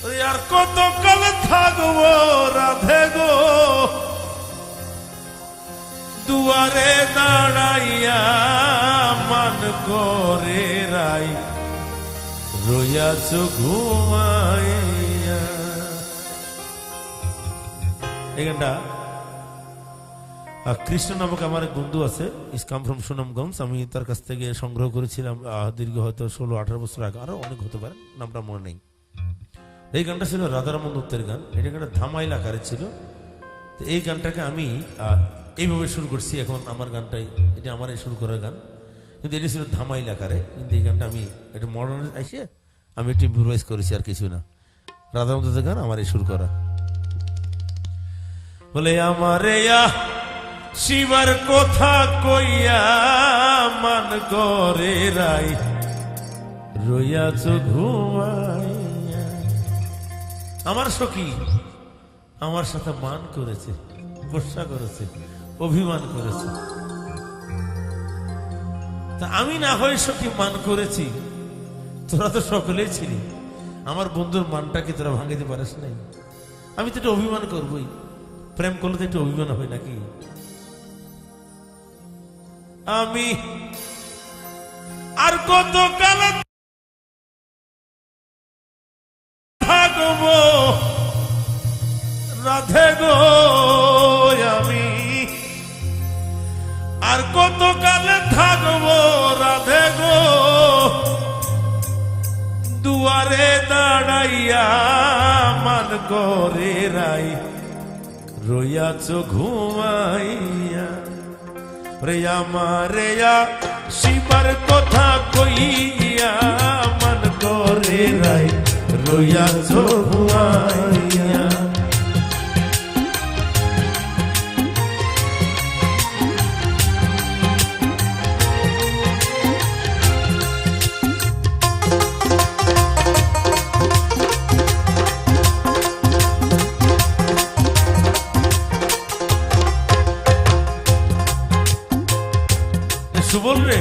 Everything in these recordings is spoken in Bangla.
আর কত কাল থাকবো রাধে গো দুয়ারে দাঁড়াইয়া মান করে রাই রইয়াছ ঘুমাইয়া। এই গানটা কৃষ্ণ নামক আমার এক বন্ধু আছে, ইস কাম ফ্রম সুনামগঞ্জ। আমি তার কাছ থেকে সংগ্রহ করেছিলাম দীর্ঘ হয়তো 16-18 বছর আগে, আরো অনেক হতে পারে, নামটা মনে নেই। এই গানটা ছিল রাধারমন দত্তের গান, এটা গানটা ধামাইল আকারে ছিল। তো এই গানটাকে আমি এইভাবে শুরু করছি। এখন আমার গানটাই, এটা আমার শুরু করার গান, কিন্তু এটা ছিল ধামাইল আকারে। কিন্তু এই গানটা আমি এটা মডার্ন এসে আমি একটু ইম্প্রোভাইজ করেছি, আর কিছু না। রাধারমন দত্তের গান আমার শুরু করা। বলে আমারে শিবার কথা কইয়া মান করে রাই রইয়াছ ঘুমাইয়া। আমার সখী আমার সাথে মান করেছে, গোসা করেছে, অভিমান করেছে। তা আমি না হয় সখী মান করেছি, তোরা তো সকলেই ছিলি। আমার বন্ধুর মানটা কি তোরা ভাঙিতে পারিস নাই? আমি তো একটু অভিমান করবই। প্রেম করলে তো একটু অভিমান হয় নাকি? আমি আর কত কাল থাকবো রাধে গো, আমি আর কত কাল থাকবো রাধে গো দুয়ারে দাঁড়াইয়া মান করে রাই রইয়াছ ঘুমাইয়া। রে আমারে শিবার কথা কইয়া মান করে রাই রইয়াছ ঘুমাইয়া। সুবল রে,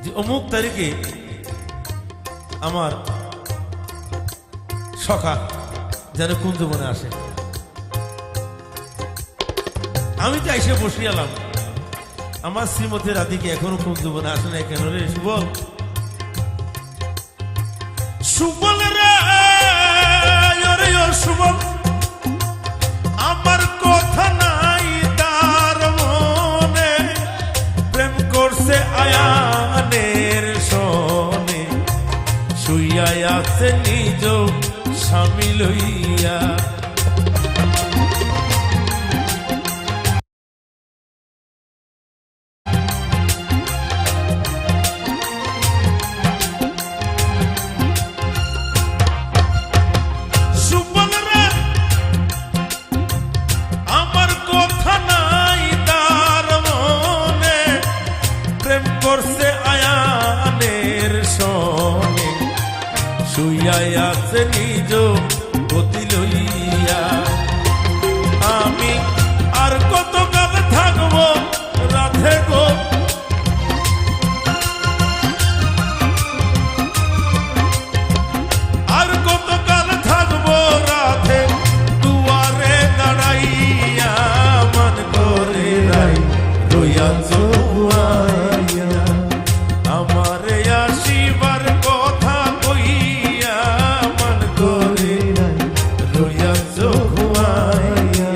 যে অমুক তারিখে আমার সখা যেন কুঞ্জবনে আসে। আমি তো এসে বসিয়ালাম, আমার শ্রীমতী রাধিকে এখনো কুঞ্জবনে আসে না কেন রে সুবল? সুবল রে সুবল, আমার কথা নাই তার মনে, প্রেম করছে আয়ানের শোনে, শুইয়া আছে নিজ স্বামী লইয়া। করছে আয়ানের শোনে, শুইয়া আছে নিজ গতি লইয়া। আমি আর কত কাল থাকবো রাধে গো আর কত কাল থাকবো রাধে দুয়ারে দাঁড়াইয়া মান করে রাই রইয়াছ ঘুমাইয়া। আমারে শিবার কথা কইয়া মান করে রইয়াছ ঘুমাইয়া।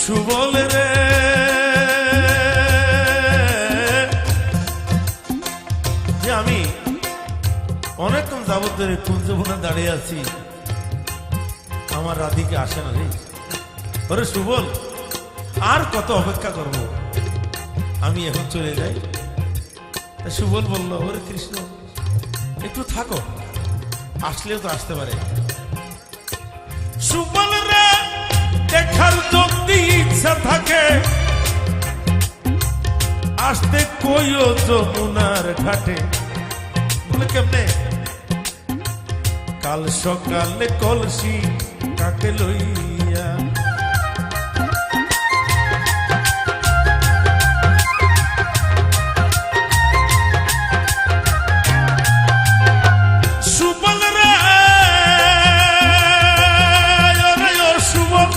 সুবল রে যে আমি অনেকক্ষণ যাবত ধরে কুঞ্জবনে দাঁড়িয়ে আছি, আমার রাধিকে আসে না রে। ওরে সুবল, আর কত অপেক্ষা করব, আমি এখন চলে যাই। সুবল বলল, ওরে কৃষ্ণ একটু থাকো, আসলেও তো আসতে পারে। সুবল রে দেখার যদি ইচ্ছা থাকে, আসতে কইও যমুনার ঘাটে। বলে কেমনে? কাল সকালে কলসি কাকে লইয়া, সুবল রে সুবল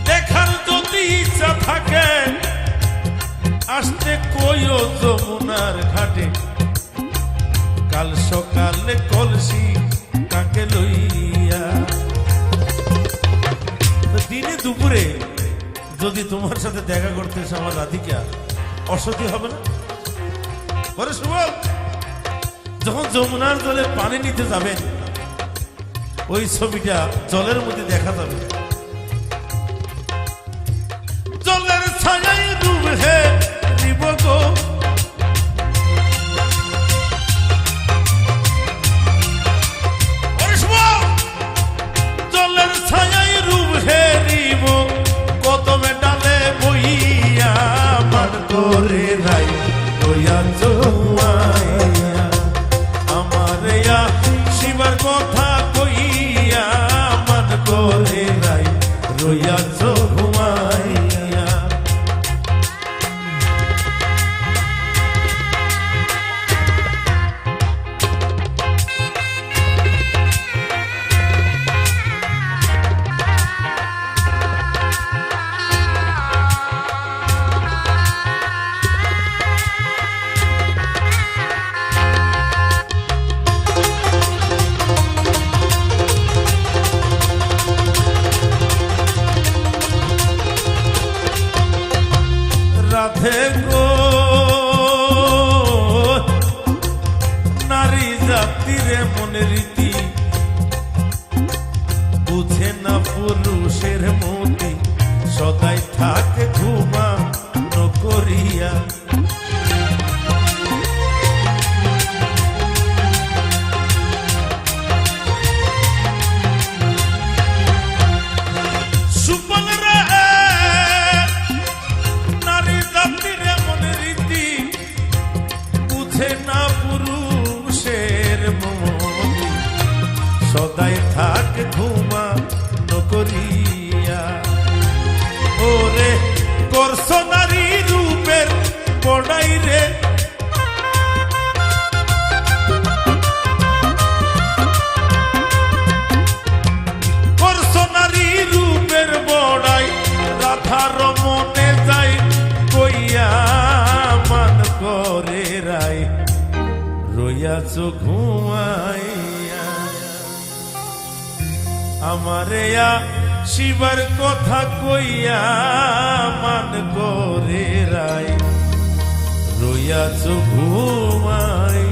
দেখার যদি ইচ্ছা থাকে, আসতে কইও যমুনার ঘাটে। কাল সকালে কলসি কাকে লইয়া। দিনে দুপুরে যদি তোমার সাথে দেখা করতে এসে আমার রাধিকা, অসতী হবে না? বলে সুবল, যখন যমুনার জলে পানি নিতে যাবেন, ওই ছবিটা জলের মধ্যে দেখা যাবে। জলের ছায়ায় ডুবে দিব গো, জলের ছায়ায় ডুবে দিব, কদমে ডালে বইয়া মান করে রাই রইয়া জমাইয়া। আমার শিবার কথা কইয়া মান করে রাই রইয়া জমাইয়া। রাধে গো নারী জাতির মনে রীতি, বুঝে না পুরুষের মতি, সদাই থাকে ঘুমানো করিয়া। সুবল রে না পুরুষের মতি, সদাই থাক ঘুমানো করিয়া। ওরে করছ নারী রূপের বড়াই রে, করছ নারী রূপের বড়াই, রাধার মনে যাই কইয়া মান করে রাই রইয়াছ ঘুমাইয়া। আমারে শিবার কথা কইয়া মান করে রাই রইয়াছ ঘুমাই।